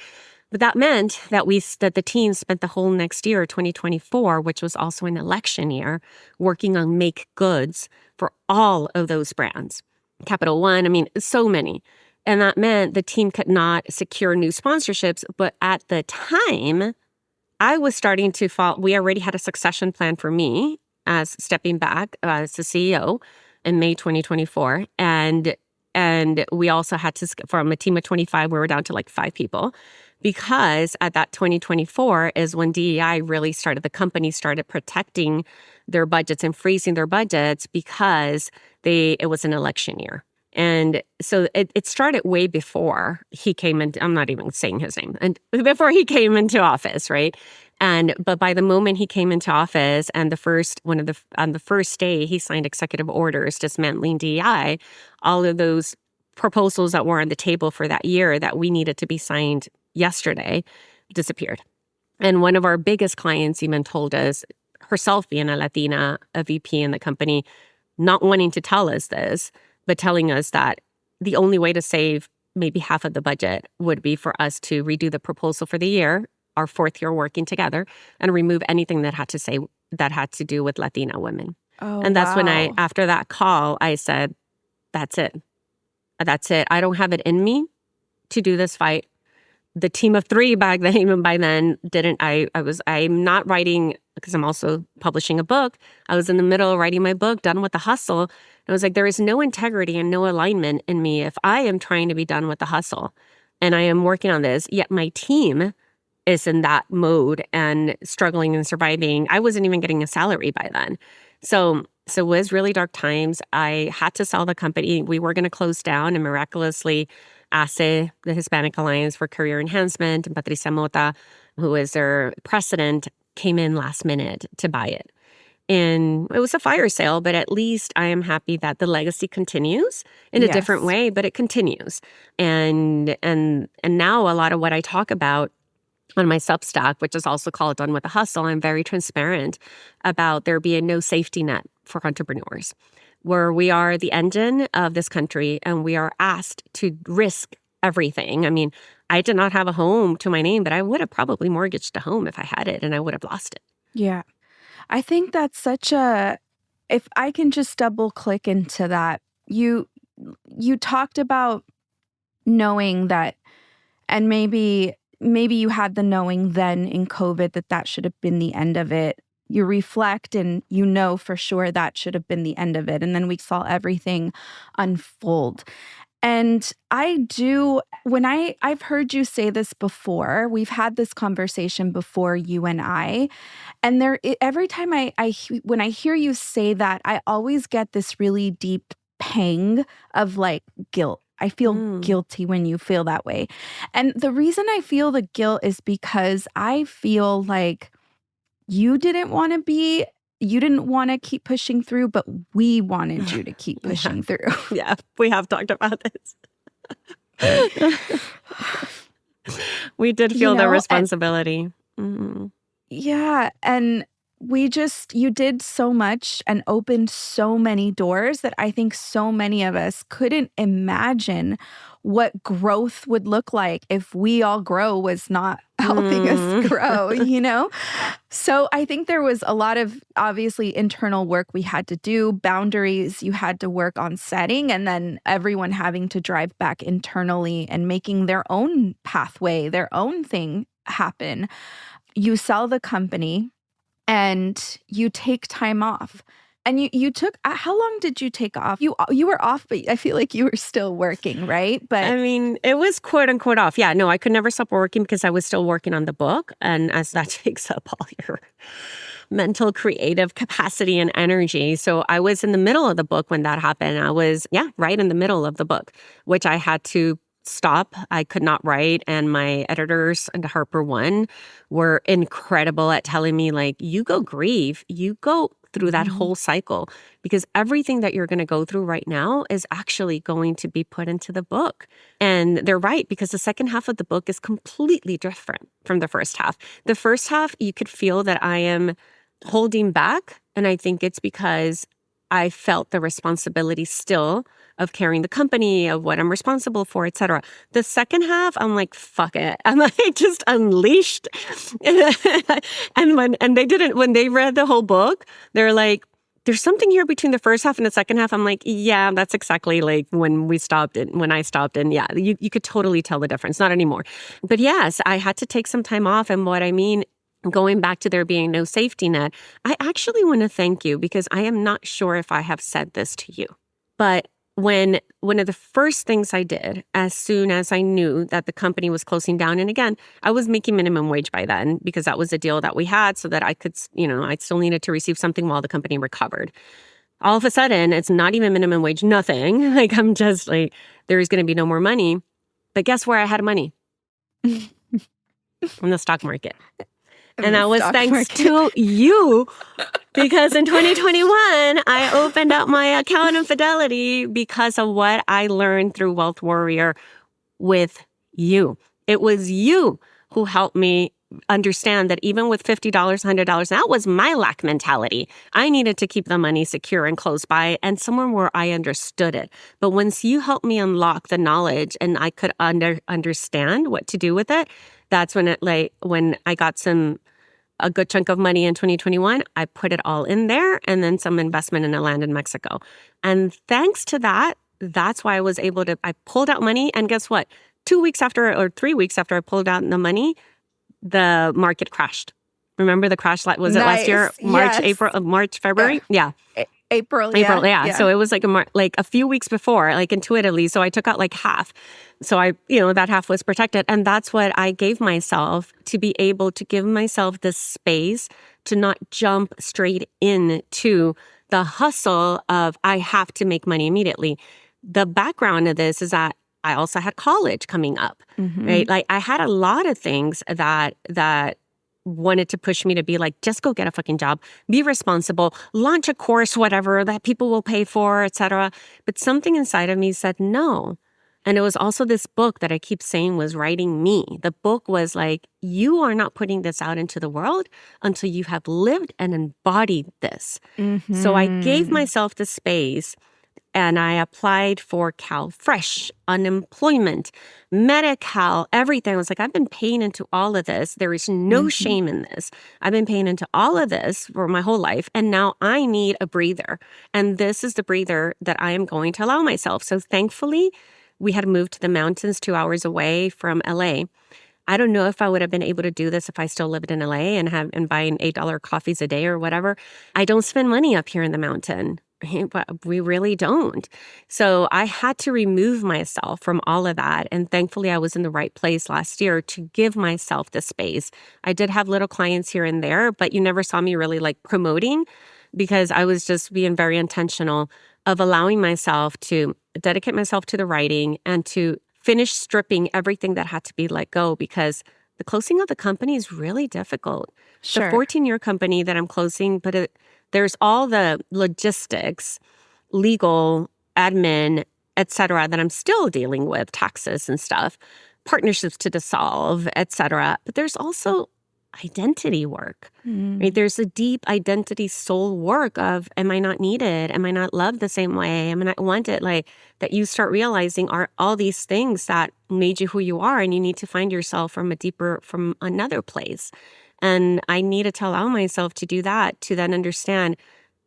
But that meant that the team spent the whole next year, 2024, which was also an election year, working on make goods for all of those brands. Capital One, so many. And that meant the team could not secure new sponsorships. But at the time, I was starting to fall. We already had a succession plan for me as stepping back as the CEO in May 2024. And we also had to, from a team of 25, we were down to like 5 people. Because at that 2024 is when DEI really started, the company started protecting their budgets and freezing their budgets because it was an election year. And so it started way before he came in. I'm not even saying his name. And before he came into office, right? But by the moment he came into office, and on the first day he signed executive orders dismantling DEI, all of those proposals that were on the table for that year that we needed to be signed yesterday disappeared. And one of our biggest clients even told us, herself being a Latina, a VP in the company, not wanting to tell us this, but telling us that the only way to save maybe half of the budget would be for us to redo the proposal for the year, our 4th year working together, and remove anything that had to do with Latina women. Oh, and that's when wow. after that call, I said, that's it. That's it. I don't have it in me to do this fight. The team of 3 back then, even by then, didn't. I'm not writing, because I'm also publishing a book. I was in the middle of writing my book, Done with the Hustle. And I was like, there is no integrity and no alignment in me if I am trying to be done with the hustle. And I am working on this, yet my team is in that mode and struggling and surviving. I wasn't even getting a salary by then. So it was really dark times. I had to sell the company. We were going to close down, and miraculously, ACE, the Hispanic Alliance for Career Enhancement, and Patricia Mota, who is their president, came in last minute to buy it. And it was a fire sale, but at least I am happy that the legacy continues in a different way, but it continues. And now a lot of what I talk about on my Substack, which is also called Done with the Hustle, I'm very transparent about there being no safety net for entrepreneurs, where we are the engine of this country and we are asked to risk everything. I did not have a home to my name, but I would have probably mortgaged a home if I had it, and I would have lost it. Yeah. I think that's if I can just double click into that, you talked about knowing that, and maybe you had the knowing then in COVID that should have been the end of it. you reflect and you know for sure that should have been the end of it. And then we saw everything unfold. And I've heard you say this before. We've had this conversation before, you and I. And every time when I hear you say that, I always get this really deep pang of like guilt. I feel guilty when you feel that way. And the reason I feel the guilt is because I feel like you didn't want to keep pushing through, but we wanted you to keep pushing through. Yeah, we have talked about this. We did feel the responsibility. Yeah. And you did so much and opened so many doors that I think so many of us couldn't imagine what growth would look like if We All Grow was not helping us grow, So I think there was a lot of obviously internal work we had to do, boundaries you had to work on setting, and then everyone having to drive back internally and making their own pathway, their own thing happen. You sell the company and you take time off. And you took, how long did you take off? You were off, but I feel like you were still working, right? But I mean, it was quote unquote off. Yeah, no, I could never stop working because I was still working on the book. And as that takes up all your mental creative capacity and energy. So I was in the middle of the book when that happened. I was, right in the middle of the book, which I had to stop. I could not write. And my editors and Harper One were incredible at telling me, like, you go grieve, you go through that whole cycle, because everything that you're going to go through right now is actually going to be put into the book. And they're right, because the second half of the book is completely different from the first half. The first half, you could feel that I am holding back. And I think it's because I felt the responsibility still of carrying the company, of what I'm responsible for, et cetera. The second half, I'm like, fuck it. I'm like just unleashed. And when they read the whole book, they're like, there's something here between the first half and the second half. I'm like, yeah, that's exactly like when I stopped. And yeah, you could totally tell the difference. Not anymore. But yes, I had to take some time off. And what I mean, going back to there being no safety net, I actually want to thank you, because I am not sure if I have said this to you. But when one of the first things I did, as soon as I knew that the company was closing down, and again, I was making minimum wage by then because that was a deal that we had so that I could, I still needed to receive something while the company recovered. All of a sudden, it's not even minimum wage, nothing. Like, I'm just like, there's going to be no more money. But guess where I had money? In the stock market. And that was thanks to you, because in 2021, I opened up my account in Fidelity because of what I learned through Wealth Warrior with you. It was you who helped me understand that even with $50, $100, that was my lack mentality. I needed to keep the money secure and close by and somewhere where I understood it. But once you helped me unlock the knowledge and I could understand what to do with it, that's when when I got a good chunk of money in 2021, I put it all in there, and then some investment in a land in Mexico. And thanks to that, that's why I was able to, I pulled out money, and guess what? 3 weeks after I pulled out the money, the market crashed. Remember the crash, was it last year? March, February? Yeah. April, yeah. So it was like a few weeks before, like intuitively. So I took out like half. So that half was protected. And that's what I gave myself, to be able to give myself the space to not jump straight into the hustle of I have to make money immediately. The background of this is that I also had college coming up, right? Like I had a lot of things that wanted to push me to be like, just go get a fucking job, be responsible, launch a course, whatever that people will pay for, etc. But something inside of me said no. And it was also this book that I keep saying was writing me. The book was like, you are not putting this out into the world until you have lived and embodied this. So I gave myself the space, and I applied for CalFresh, unemployment, Medi-Cal, everything. I was like, I've been paying into all of this. There is no shame in this. I've been paying into all of this for my whole life. And now I need a breather. And this is the breather that I am going to allow myself. So thankfully, we had moved to the mountains 2 hours away from LA. I don't know if I would have been able to do this if I still lived in LA and buying $8 coffees a day or whatever. I don't spend money up here in the mountain. But we really don't. So I had to remove myself from all of that. And thankfully, I was in the right place last year to give myself the space. I did have little clients here and there, but you never saw me really like promoting because I was just being very intentional of allowing myself to dedicate myself to the writing and to finish stripping everything that had to be let go, because the closing of the company is really difficult. Sure. The 14-year company that I'm closing, but there's all the logistics, legal, admin, et cetera, that I'm still dealing with, taxes and stuff, partnerships to dissolve, et cetera. But there's also identity work. Right? There's a deep identity soul work of, am I not needed? Am I not loved the same way? Am I not wanted? Like, that you start realizing are all these things that made you who you are, and you need to find yourself from another place. And I needed to allow myself to do that, to then understand,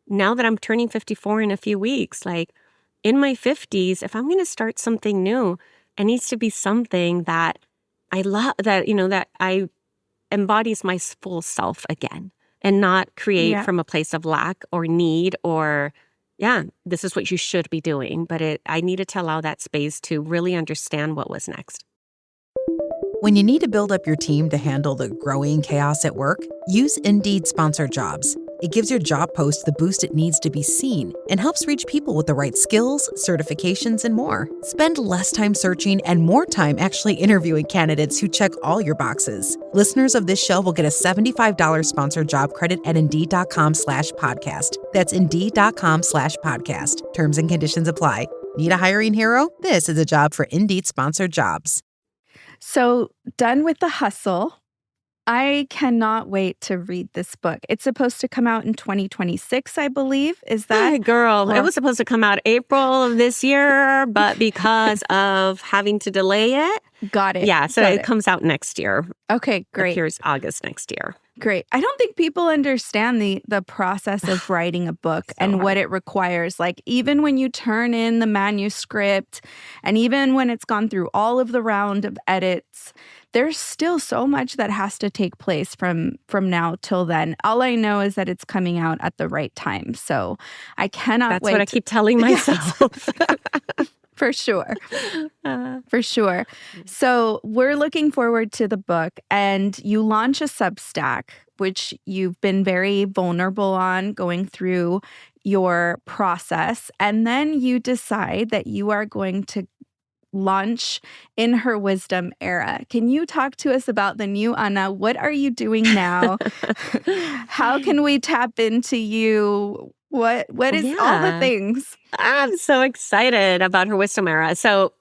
now that I'm turning 54 in a few weeks, like in my 50s, if I'm going to start something new, it needs to be something that I love, that I embodies my full self again, and not create from a place of lack or need or, this is what you should be doing. But I needed to allow that space to really understand what was next. When you need to build up your team to handle the growing chaos at work, use Indeed Sponsored Jobs. It gives your job post the boost it needs to be seen and helps reach people with the right skills, certifications, and more. Spend less time searching and more time actually interviewing candidates who check all your boxes. Listeners of this show will get a $75 sponsored job credit at Indeed.com/podcast. That's Indeed.com/podcast. Terms and conditions apply. Need a hiring hero? This is a job for Indeed Sponsored Jobs. So, done with the hustle. I cannot wait to read this book. It's supposed to come out in 2026, I believe. Is that? Hey, girl, it was supposed to come out April of this year, but because of having to delay it. Got it. Yeah, so it comes out next year. Okay, great. Appears August next year. Great. I don't think people understand the process of writing a book and what it requires. Like, even when you turn in the manuscript and even when it's gone through all of the round of edits, there's still so much that has to take place from now till then. All I know is that it's coming out at the right time. So I cannot wait. That's what I keep telling myself. For sure. For sure. So we're looking forward to the book, and you launch a Substack, which you've been very vulnerable on going through your process. And then you decide that you are going to launch In Her Wisdom Era. Can you talk to us about the new Ana? What are you doing now? How can we tap into you? What is all the things? I'm so excited about Her Wisdom Era. So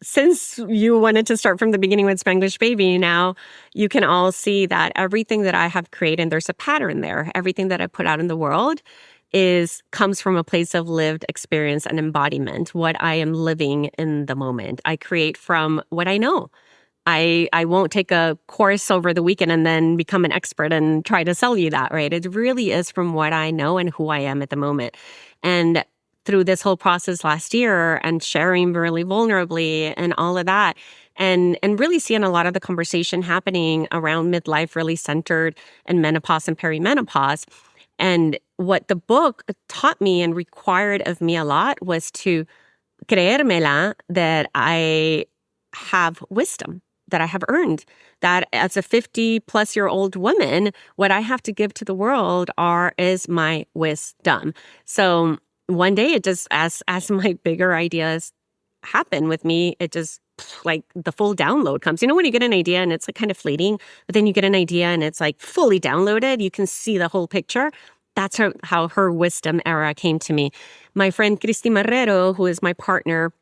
since you wanted to start from the beginning with Spanglish Baby, now you can all see that everything that I have created, there's a pattern there. Everything that I put out in the world comes from a place of lived experience and embodiment, what I am living in the moment. I create from what I know. I won't take a course over the weekend and then become an expert and try to sell you that, right? It really is from what I know and who I am at the moment. And through this whole process last year and sharing really vulnerably and all of that, and really seeing a lot of the conversation happening around midlife, really centered in menopause and perimenopause. And what the book taught me and required of me a lot was to creérmela that I have wisdom, that I have earned, that as a 50-plus-year-old woman, what I have to give to the world is my wisdom. So one day, it just, as my bigger ideas happen with me, it just, like, the full download comes. You know, when you get an idea and it's like kind of fleeting, but then you get an idea and it's like fully downloaded, you can see the whole picture. That's how Her Wisdom Era came to me. My friend Cristi Marrero, who is my partner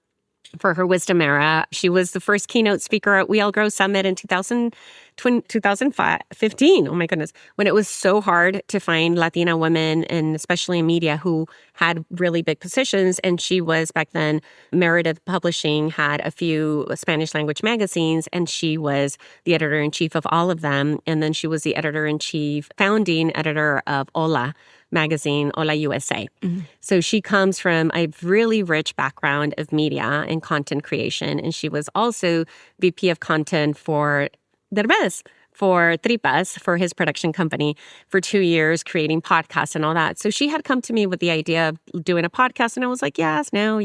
for Her Wisdom Era, she was the first keynote speaker at We All Grow Summit in 2015. Oh my goodness. When it was so hard to find Latina women, and especially in media, who had really big positions. And she was, back then, Meredith Publishing had a few Spanish language magazines, and she was the editor-in-chief of all of them. And then she was the editor-in-chief, founding editor of Hola magazine, Hola USA. Mm-hmm. So she comes from a really rich background of media and content creation. And she was also VP of content for Derbez for Tripas, for his production company, for 2 years, creating podcasts and all that. So she had come to me with the idea of doing a podcast, and I was like, yes, no.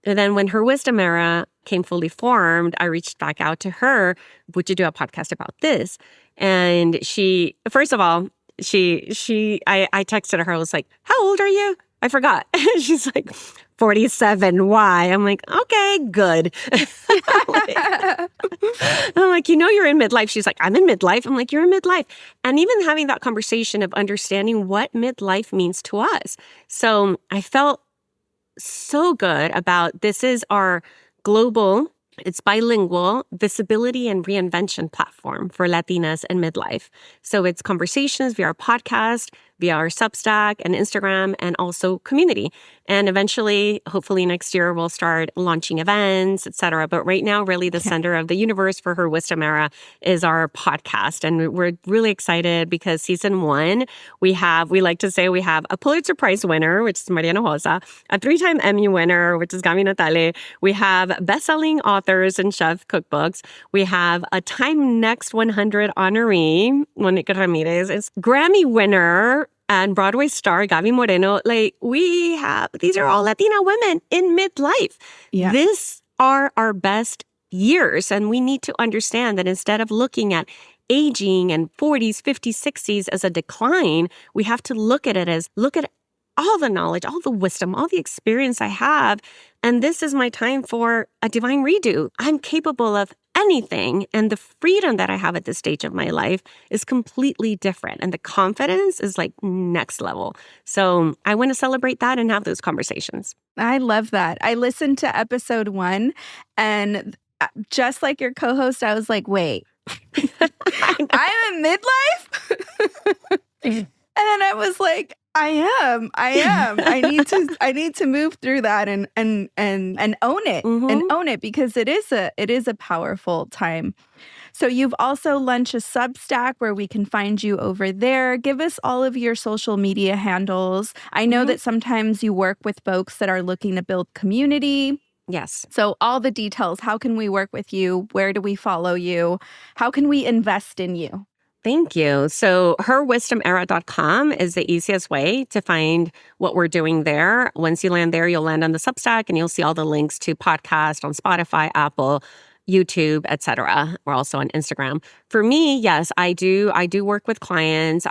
And then when her Wisdom Era came fully formed, I reached back out to her, would you do a podcast about this? And she, first of all, I texted her, I was like, how old are you? I forgot. She's like, 47. Why? I'm like, okay, good. I'm like, you're in midlife. She's like, I'm in midlife. I'm like, you're in midlife. And even having that conversation of understanding what midlife means to us. So I felt so good about this is our global, it's bilingual visibility and reinvention platform for Latinas in midlife. So it's conversations via our podcast, via our Substack and Instagram, and also community. And eventually, hopefully next year, we'll start launching events, etc. But right now, really the center of the universe for her Wisdom Era is our podcast. And we're really excited because season 1, we like to say we have a Pulitzer Prize winner, which is Mariana Hosa, a 3-time Emmy winner, which is Gaby Natale. We have best-selling authors and chef cookbooks. We have a Time Next 100 honoree, Monique Ramirez. It's Grammy winner and Broadway star Gaby Moreno. These are all Latina women in midlife. Yeah. These are our best years. And we need to understand that instead of looking at aging and 40s, 50s, 60s as a decline, we have to look at all the knowledge, all the wisdom, all the experience I have. And this is my time for a divine redo. I'm capable of anything. And the freedom that I have at this stage of my life is completely different. And the confidence is like next level. So I want to celebrate that and have those conversations. I love that. I listened to episode 1, and just like your co-host, I was like, wait, I'm in midlife? And then I was like, I am. I need to move through that and own it and own it, because it is a powerful time. So you've also launched a Substack where we can find you over there. Give us all of your social media handles. I know that sometimes you work with folks that are looking to build community. Yes. So all the details, how can we work with you? Where do we follow you? How can we invest in you? Thank you. So herwisdomera.com is the easiest way to find what we're doing there. Once you land there, you'll land on the Substack and you'll see all the links to podcast on Spotify, Apple, YouTube, etc. We're also on Instagram. For me, yes, I do work with clients,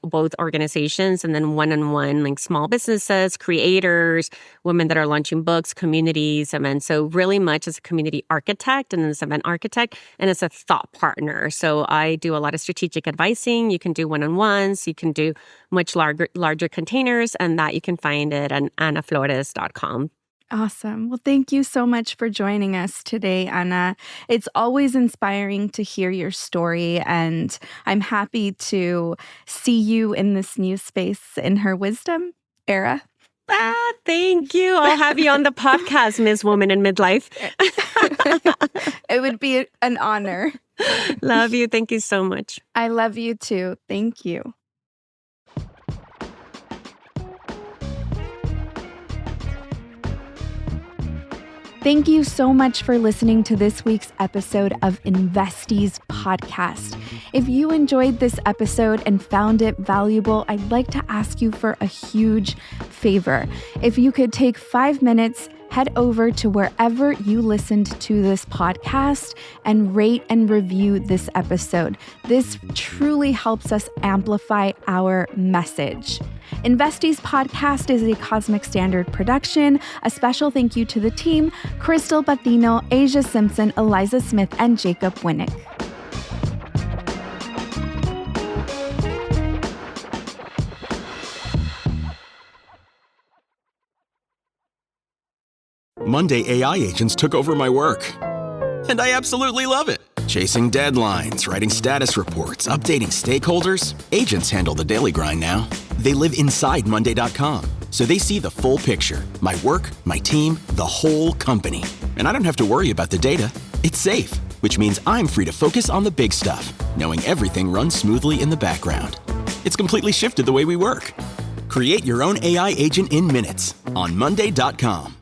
both organizations and then one-on-one, like small businesses, creators, women that are launching books, communities, and so really much as a community architect and as an event architect and as a thought partner. So I do a lot of strategic advising. You can do one-on-ones, you can do much larger containers, and that you can find it on anaflores.com. Awesome. Well, thank you so much for joining us today, Ana. It's always inspiring to hear your story, and I'm happy to see you in this new space in her wisdom era. Thank you. I'll have you on the podcast, Ms. Woman in Midlife. It would be an honor. Love you. Thank you so much. I love you too. Thank you. Thank you so much for listening to this week's episode of Investies podcast. If you enjoyed this episode and found it valuable, I'd like to ask you for a huge favor. If you could take 5 minutes, head over to wherever you listened to this podcast and rate and review this episode. This truly helps us amplify our message. Investies podcast is a Cosmic Standard production. A special thank you to the team, Crystal Patino, Asia Simpson, Eliza Smith, and Jacob Winnick. Monday AI agents took over my work. And I absolutely love it. Chasing deadlines, writing status reports, updating stakeholders. Agents handle the daily grind now. They live inside Monday.com, so they see the full picture. My work, my team, the whole company. And I don't have to worry about the data. It's safe, which means I'm free to focus on the big stuff, knowing everything runs smoothly in the background. It's completely shifted the way we work. Create your own AI agent in minutes on Monday.com.